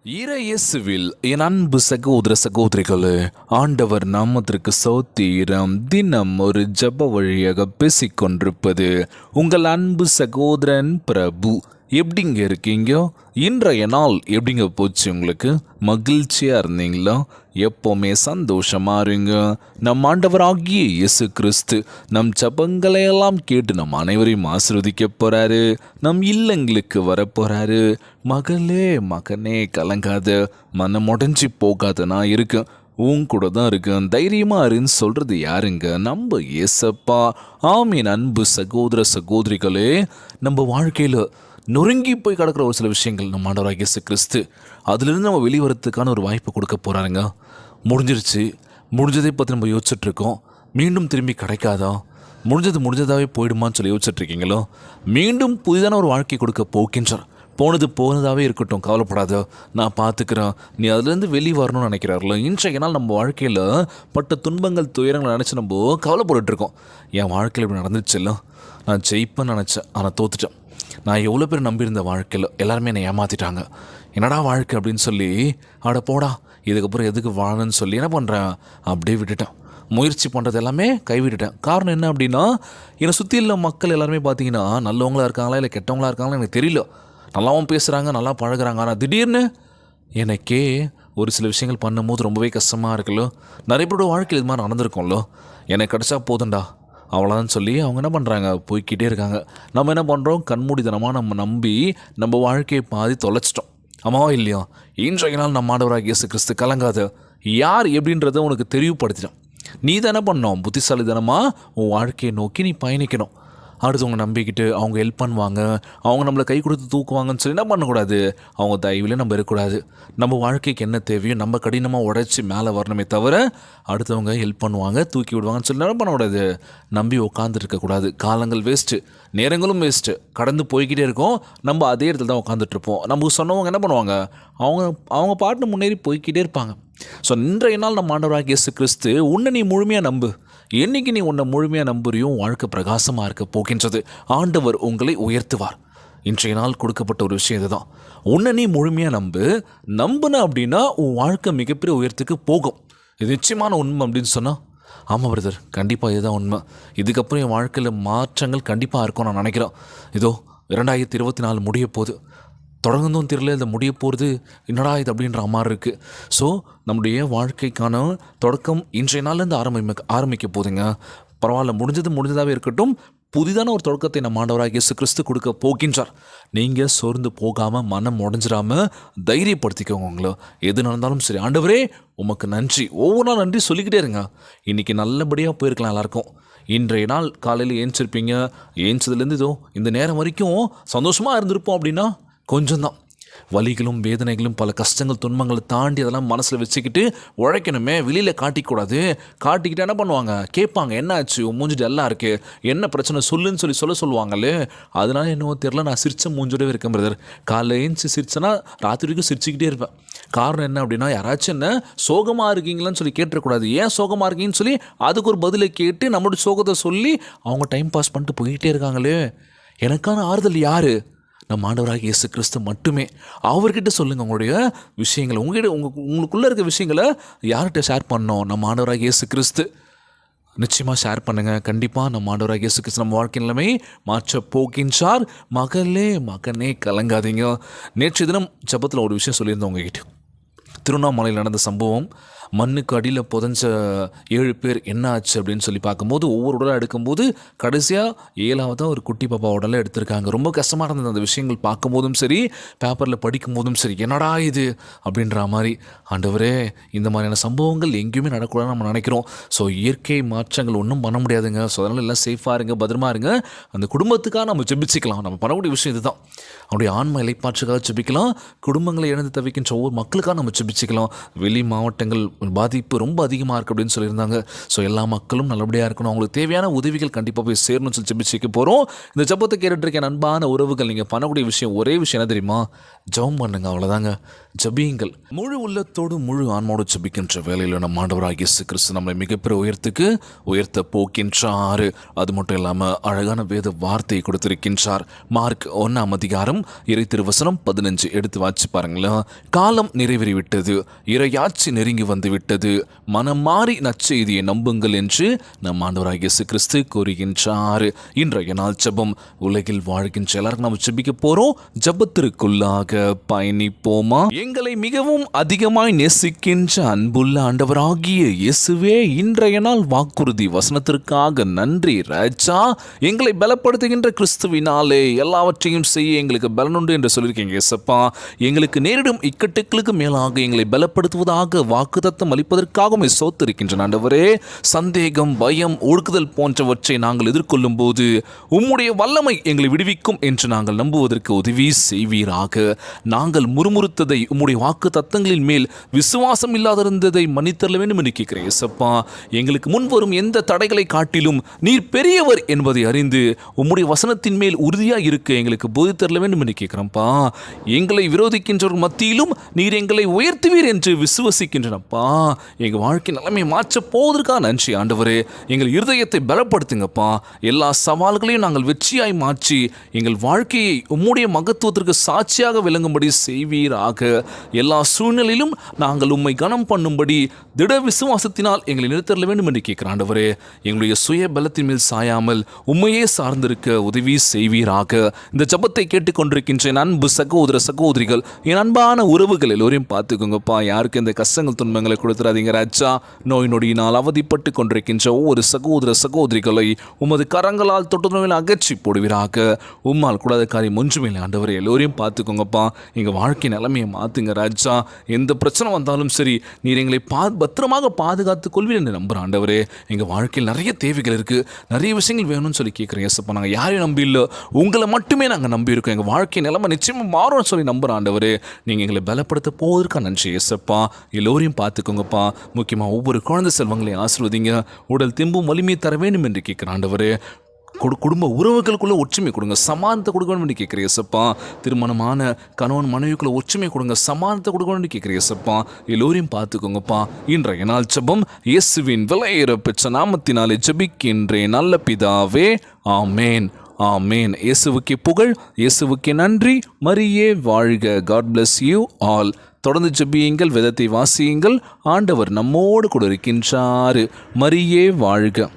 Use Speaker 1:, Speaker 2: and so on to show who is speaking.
Speaker 1: இயேசுவில் என் அன்பு சகோதர சகோதரிகளே, ஆண்டவர் நாமத்திற்கு ஸ்தோத்திரம். தினம் ஒரு ஜெப வழியாக பேசிக்கொண்டிருப்பது உங்கள் அன்பு சகோதரன் பிரபு. எப்படிங்க இருக்கீங்க? இன்றைய நாள் எப்படிங்க போச்சு? உங்களுக்கு மகிழ்ச்சியாக இருந்தீங்களா? எப்போவுமே சந்தோஷமாக இருங்க. நம் ஆண்டவராகிய இயேசு கிறிஸ்து நம் ஜபங்களையெல்லாம் கேட்டு நம் அனைவரையும் ஆசீர்வதிக்க போகிறாரு. நம் இல்லங்களுக்கு வரப்போகிறாரு. மகளே மகனே கலங்காத, மனம் உடஞ்சி போகாத, நான் இருக்கேன், உன் கூட தான் இருக்கேன், தைரியமாக இருன்னு சொல்கிறது யாருங்க? நம்ம ஏசப்பா. ஆமீன். அன்பு சகோதர சகோதரிகளே, நம்ம வாழ்க்கையில் நொறுங்கி போய் கிடக்கிற ஒரு சில விஷயங்கள் நம்ம ஆண்டவராகிய இயேசு கிறிஸ்து அதிலிருந்து நம்ம வெளிவரத்துக்கான ஒரு வாய்ப்பு கொடுக்க போகிறாருங்க. முடிஞ்சதை பற்றி நம்ம யோசிச்சுட்ருக்கோம். மீண்டும் திரும்பி கிடைக்காதா? முடிஞ்சதாகவே போயிடுமான்னு சொல்லி யோசிச்சுட்ருக்கீங்களோ? மீண்டும் புதிதான ஒரு வாழ்க்கை கொடுக்க போகின்றார். போனதாகவே இருக்கட்டும், கவலைப்படாத, நான் பார்த்துக்கிறேன், நீ அதுலேருந்து வெளியே வரணும்னு நினைக்கிறார்களோ? இன்றைய நாள் நம்ம வாழ்க்கையில் பட்ட துன்பங்கள் துயரங்களை நினச்சி நம்ம கவலைப்பட்டுருக்கோம். என் வாழ்க்கையில் இப்படி நடந்துச்சுல்ல, நான் ஜெயிப்பேன்னு நினச்சேன், ஆனால் தோத்துட்டேன். நான் எவ்வளோ பேர் நம்பியிருந்த வாழ்க்கையில் எல்லாருமே என்னை ஏமாற்றிட்டாங்க. என்னடா வாழ்க்கை அப்படின்னு சொல்லி, அட போடா, இதுக்கப்புறம் எதுக்கு வாழணும்னு சொல்லி என்ன பண்ணுறேன், அப்படியே விட்டுட்டேன். முயற்சி பண்ணுறது எல்லாமே கைவிட்டுட்டேன். காரணம் என்ன அப்படின்னா, என்னை சுற்றி உள்ள மக்கள் எல்லாருமே பார்த்தீங்கன்னா நல்லவங்களா இருக்காங்களா இல்லை கெட்டவங்களா இருக்காங்களா எனக்கு தெரியல. நல்லாவும் பேசுகிறாங்க, நல்லா பழகுறாங்க. ஆனால் திடீர்னு எனக்கே ஒரு சில விஷயங்கள் பண்ணும்போது ரொம்பவே கஷ்டமாக இருக்குல்ல. நிறைய பேரோட வாழ்க்கையில் இது மாதிரி நடந்திருக்கோம்ல. எனக்கு கிடச்சா போதுண்டா அவ்வளோதான் சொல்லி அவங்க என்ன பண்ணுறாங்க, போய்கிட்டே இருக்காங்க. நம்ம என்ன பண்ணுறோம், கண்மூடித்தனமாக நம்ம நம்பி நம்ம வாழ்க்கையை பாதி தொலைச்சிட்டோம். ஆமாவா இல்லையா? இன்றைய நாள் நம்ம ஆண்டவராகிய இயேசு கிறிஸ்து கலங்காத, யார் எப்படின்றத உனக்கு தெளிவுபடுத்திட்டோம். நீ தானே பண்ணோம், புத்திசாலித்தனமாக உன் வாழ்க்கையை நோக்கி நீ பயணிக்கணும். அடுத்தவங்க நம்பிக்கிட்டு அவங்க ஹெல்ப் பண்ணுவாங்க, அவங்க நம்மளை கை கொடுத்து தூக்குவாங்கன்னு சொல்லி என்ன பண்ணக்கூடாது, அவங்க தயவில் நம்ம இருக்கக்கூடாது. நம்ம வாழ்க்கைக்கு என்ன தேவையோ நம்ம கடினமாக உழைச்சி மேலே வரணுமே தவிர, அடுத்தவங்க ஹெல்ப் பண்ணுவாங்க தூக்கி விடுவாங்கன்னு சொல்லி என்ன பண்ணக்கூடாது, நம்பி உட்காந்துட்டு இருக்கக்கூடாது. காலங்கள் வேஸ்ட்டு, நேரங்களும் வேஸ்ட்டு, கடந்து போய்கிட்டே இருக்கோம். நம்ம அதே இடத்துல தான் உட்காந்துட்ருப்போம். நமக்கு சொன்னவங்க என்ன பண்ணுவாங்க, அவங்க பாட்டு முன்னேறி போய்கிட்டே இருப்பாங்க. ஸோ இன்றைய நாள் நம்ம ஆண்டவராகிய இயேசு கிறிஸ்து உன்னை நீ முழுமையாக நம்பு. என்னைக்கு நீ உன்னை முழுமையாக நம்புறியும் வாழ்க்கை பிரகாசமாக இருக்க போகின்றது. ஆண்டவர் உங்களை உயர்த்துவார். இன்றைய நாள் கொடுக்கப்பட்ட ஒரு விஷயம் இதுதான். உன்னை நீ முழுமையாக நம்புன அப்படின்னா உன் வாழ்க்கை மிகப்பெரிய உயரத்துக்கு போகும். இது நிச்சயமான உண்மை அப்படின்னு சொன்னால், ஆமாம் பிரதர், கண்டிப்பாக இதுதான் உண்மை. இதுக்கப்புறம் என் வாழ்க்கையில் மாற்றங்கள் கண்டிப்பாக இருக்கும் நான் நினைக்கிறேன். இதோ 2024 முடிய போகுது, தொடங்குதும் தெரியல, இதை முடிய போகிறது என்னடா இது அப்படின்ற மாதிரி இருக்குது. ஸோ நம்முடைய வாழ்க்கைக்கான தொடக்கம் இன்றைய நாள்லேருந்து ஆரம்பிக்க போகுதுங்க. பரவாயில்ல, முடிஞ்சதாகவே இருக்கட்டும். புதிதான ஒரு தொடக்கத்தை நம்ம ஆண்டவராகிய இயேசு கிறிஸ்து கொடுக்க போகின்றார். நீங்கள் சோர்ந்து போகாமல், மனம் உடஞ்சிடாமல் தைரியப்படுத்திக்கோங்க. உங்களை எது நடந்தாலும் சரி, ஆண்டவரே உமக்கு நன்றி, ஒவ்வொரு நாள் நன்றி சொல்லிக்கிட்டே இருங்க. இன்றைக்கி நல்லபடியாக போயிருக்கலாம் எல்லாருக்கும். இன்றைய நாள் காலையில் ஏஞ்சிருப்பீங்க, ஏஞ்சதுலேருந்து இதோ இந்த நேரம் வரைக்கும் சந்தோஷமாக இருந்திருப்போம் அப்படின்னா கொஞ்சம்தான். வலிகளும் வேதனைகளும் பல கஷ்டங்கள் துன்பங்களை தாண்டி அதெல்லாம் மனசில் வச்சுக்கிட்டு உழைக்கணுமே, வெளியில் காட்டிக்கூடாது. காட்டிக்கிட்டு என்ன பண்ணுவாங்க, கேட்பாங்க, என்ன ஆச்சு, மூஞ்சிட்டு எல்லாம் இருக்குது, என்ன பிரச்சனை சொல்லுன்னு சொல்லுவாங்களே. அதனால என்னவோ தெரியல, நான் சிரிச்ச மூஞ்சோடவே இருக்கேன் பிரதர். காலைல ஏஞ்சி சிரிச்சேன்னா ராத்திரி வரைக்கும் சிரிச்சுக்கிட்டே இருப்பேன். காரணம் என்ன அப்படின்னா, யாராச்சும் என்ன சோகமாக இருக்கீங்களான்னு சொல்லி கேட்டுறக்கூடாது. ஏன் சோகமாக இருக்கீங்கன்னு சொல்லி அதுக்கு ஒரு பதிலை கேட்டு நம்மளோட சோகத்தை சொல்லி அவங்க டைம் பாஸ் பண்ணிட்டு போய்கிட்டே இருக்காங்களே. எனக்கான ஆறுதல் யார்? நம்ம ஆண்டவராகிய இயேசு கிறிஸ்து மட்டுமே. அவர்கிட்ட சொல்லுங்கள் உங்களுடைய விஷயங்களை. உங்களுக்குள்ளே இருக்க விஷயங்களை யார்கிட்ட ஷேர் பண்ணோம்? நம்ம ஆண்டவராகிய இயேசு கிறிஸ்து. நிச்சயமாக ஷேர் பண்ணுங்கள். கண்டிப்பாக நம்ம ஆண்டவராகிய இயேசு கிறிஸ்து நம்ம வாழ்க்கை நிலைமை மாற்ற போகின்றார். மகளே மகனே கலங்காதீங்க. நேற்று தினம் ஜபத்தில் ஒரு விஷயம் சொல்லியிருந்தோம் உங்ககிட்ட. திருவண்ணாமலையில் நடந்த சம்பவம். மண்ணுக்கு அடியில் புதஞ்ச 7 பேர் என்ன ஆச்சு அப்படின்னு சொல்லி பார்க்கும்போது, ஒவ்வொரு உடலாக எடுக்கும்போது கடைசியாக 7ஆவதாக ஒரு குட்டி பாப்பா உடலை எடுத்திருக்காங்க. ரொம்ப கஷ்டமாக இருந்தது அந்த விஷயங்கள் பார்க்கும்போதும் சரி, பேப்பரில் படிக்கும் போதும் சரி. என்னடா இது அப்படின்ற மாதிரி. ஆண்டவரே, இந்த மாதிரியான சம்பவங்கள் எங்கேயுமே நடக்கூடாதுன்னு நம்ம நினைக்கிறோம். ஸோ இயற்கை மாற்றங்கள் ஒன்றும் பண்ண முடியாதுங்க. ஸோ அதனால் எல்லாம் சேஃபாக இருங்க, பத்திரமா இருங்க. அந்த குடும்பத்துக்காக நம்ம ஜெபிச்சிக்கலாம். நம்ம பண்ணக்கூடிய விஷயம் இதுதான். அவருடைய ஆன்ம இலைப்பாற்றுக்காக ஜெபிக்கலாம். குடும்பங்களை இழந்து தவிக்கின்ற ஒவ்வொரு மக்களுக்காக நம்ம ஜெபிச்சிக்கலாம். ஜெபிச்சுக்கலாம். வெளி மாவட்டங்கள் பாதிப்பு ரொம்ப அதிகமாக இருக்குது அப்படின்னு சொல்லியிருந்தாங்க. ஸோ எல்லா மக்களும் நல்லபடியாக இருக்கணும், அவங்களுக்கு தேவையான உதவிகள் கண்டிப்பாக போய் சேரணும்னு சொல்லி ஜெபிச்சுக்க போகிறோம். இந்த ஜெபத்தை கேட்டுருக்கேன் அன்பான உறவுகள், நீங்கள் பண்ணக்கூடிய விஷயம் ஒரே விஷயம் என்ன தெரியுமா? ஜெபம் பண்ணுங்க, அவ்வளோதாங்க. ஜெபியுங்கள். முழு உள்ளத்தோடு முழு ஆன்மாவோடு ஜெபிக்கின்ற வேலையில் நம்ம ஆண்டவராகிய இயேசு கிறிஸ்து நம்மளை மிகப்பெரிய உயர்த்துக்கு உயர்த்த போக்கின்றார். அது மட்டும் இல்லாமல் அழகான வேத வார்த்தையை கொடுத்திருக்கின்றார். மார்க் 1ஆம் அதிகாரம் இறை திருவசனம் 15 எடுத்து வாசி பாருங்களேன். காலம் நிறைவேறிவிட்டது, இறையாட்சி நெருங்கி வந்து விட்டது, மனம் மாறி நற்செய்தியை நம்புங்கள் என்று நம் ஆண்டவராகிய இயேசு கிறிஸ்து கூறுகின்றார். இன்றைய நாள் ஜெபம். உலகில் வாழ்கின்ற எல்லாருக்கும் நம்ம ஜெபிக்க போறோம். ஜெபத்திற்குள்ளாக பயணிப்போமா? எங்களை மிகவும் அதிகமாய் நேசிக்கின்ற அன்புள்ள ஆண்டவராகிய இயேசுவே, இன்றைய நாள் வாக்குறுதி வசனத்திற்காக நன்றி ராஜா. எங்களை பலப்படுத்துகின்ற கிறிஸ்துவினாலே எல்லாவற்றையும் செய்ய எங்களுக்கு பலனுண்டு என்று சொல்லியிருக்கீங்க இயேசப்பா. எங்களுக்கு நேரிடும் இக்கட்டுகளுக்கு மேலாக எங்களை பலப்படுத்துவதாக வாக்குத்தத்தம் அளிப்பதற்காக சோத்திருக்கின்ற ஆண்டவரே, சந்தேகம், பயம், ஒடுக்குதல் போன்றவற்றை நாங்கள் எதிர்கொள்ளும் போது உம்முடைய வல்லமை எங்களை விடுவிக்கும் என்று நாங்கள் நம்புவதற்கு உதவி செய்வீராக. நாங்கள் முறுமுறுத்ததை, உம்முடைய வாக்கு தத்தங்களின் மேல் விசுவாசம் இல்லாதிருந்ததை மன்னித்தள்ள வேண்டும் என்று கேட்கிறேன் இயேசப்பா. எங்களுக்கு முன் வரும் எந்த தடைகளை காட்டிலும் நீர் பெரியவர் என்பதை அறிந்து உம்முடைய வசனத்தின் மேல் உறுதியாக இருக்க எங்களுக்கு போதித்தரல வேண்டும் என்று கேட்கிறோம்ப்பா. எங்களை விரோதிக்கின்றவர் மத்தியிலும் நீர் எங்களை உயர்த்துவீர் என்று விசுவசிக்கின்றனப்பா. எங்கள் வாழ்க்கை நிலைமை மாற்ற போவதற்காக நன்றி ஆண்டவரே. எங்கள் இருதயத்தை பலப்படுத்துங்கப்பா. எல்லா சவால்களையும் நாங்கள் வெற்றியாய் மாற்றி எங்கள் வாழ்க்கையை உம்முடைய மகத்துவத்திற்கு சாட்சியாக விளங்கும்படி செய்வீராக. எல்லா சூழ்நிலையிலும் நாங்கள் உம்மை கனம் பண்ணும்படி திட விசுவாசத்தினால் எங்களை நிறுத்தல வேண்டும் என்று கேட்கிற ஆண்டவரே, எங்களுடைய சுய பலத்தின் மேல் சாயாமல் உம்மையே சார்ந்திருக்க உதவி செய்வீராக. இந்த ஜெபத்தை கேட்டுக்கொண்டிருக்கின்ற என் அன்பு சகோதர சகோதரிகள், என் அன்பான உறவுகள் எல்லோரையும் பார்த்துக்கோங்கப்பா. யாருக்கு இந்த கஷ்டங்கள் துன்பங்களை கொடுத்துறாதீங்க ராஜா. நோய் நொடியினால் அவதிப்பட்டு கொண்டிருக்கின்ற ஒவ்வொரு சகோதர சகோதரிகளை உமது கரங்களால் தொட்டு அகற்றி போடுவீராக. உம்மால் கூடாத காரியம் ஒன்றுமே இல்லை ஆண்டவரே. எல்லோரையும் பார்த்துக்கோங்கப்பா. எங்கள் வாழ்க்கை நிலைமையை மாற்றுங்க ராஜா. எந்த பிரச்சனை வந்தாலும் சரி, நீர் எங்களை பத்திரமாக பாதுகாத்துக் கொள்வீர் என்று நம்புகிறேன் ஆண்டவரே. எங்கள் வாழ்க்கையில் நிறைய தேவைகள் இருக்குது, நிறைய விஷயங்கள் வேணும்னு சொல்லி கேட்குறேன் ஏசப்பா. நாங்கள் யாரையும் நம்பி இல்லை, உங்களை மட்டுமே நாங்கள் நம்பி இருக்கோம். எங்கள் வாழ்க்கை நிலைமை நிச்சயமாக மாறும்னு சொல்லி நம்புகிறேன் ஆண்டவரே. நீங்கள் எங்களை பலப்படுத்த போவதற்காக நன்றி ஏசப்பா. எல்லோரையும் பார்த்துக்கோங்கப்பா. முக்கியமாக ஒவ்வொரு குழந்தை செல்வங்களையும் ஆசீர்வதிங்க. உடல் தெம்பும் வலிமையை தர வேண்டும் என்று கேட்குறேன் ஆண்டவரே. குடும்ப உறவுகளுக்குள்ள ஒற்றுமை கொடுங்க, சமாதானத்தை கொடுக்க வேண்டும் என்று கேட்குற இயேசப்பா. திருமணமான கணவன் மனைவிக்குள்ள ஒற்றுமை கொடுங்க, சமாதானத்தை கொடுக்க வேண்டும் என்று கேட்குற இயேசப்பா. எல்லோரையும் பார்த்துக்கோங்கப்பா. இன்றைய நாள் ஜெபம் இயேசுவின் விலையேற பெற்ற நாமத்தினாலே ஜெபிக்கின்றேன் நல்ல பிதாவே, ஆமேன் ஆமேன். இயேசுவுக்கே புகழ், இயேசுவுக்கே நன்றி. மரியே வாழ்க. God bless you all. தொடர்ந்து ஜெபியுங்கள், வேதத்தை வாசியுங்கள். ஆண்டவர் நம்மோடு கூட இருக்கின்றார். மரியே வாழ்க.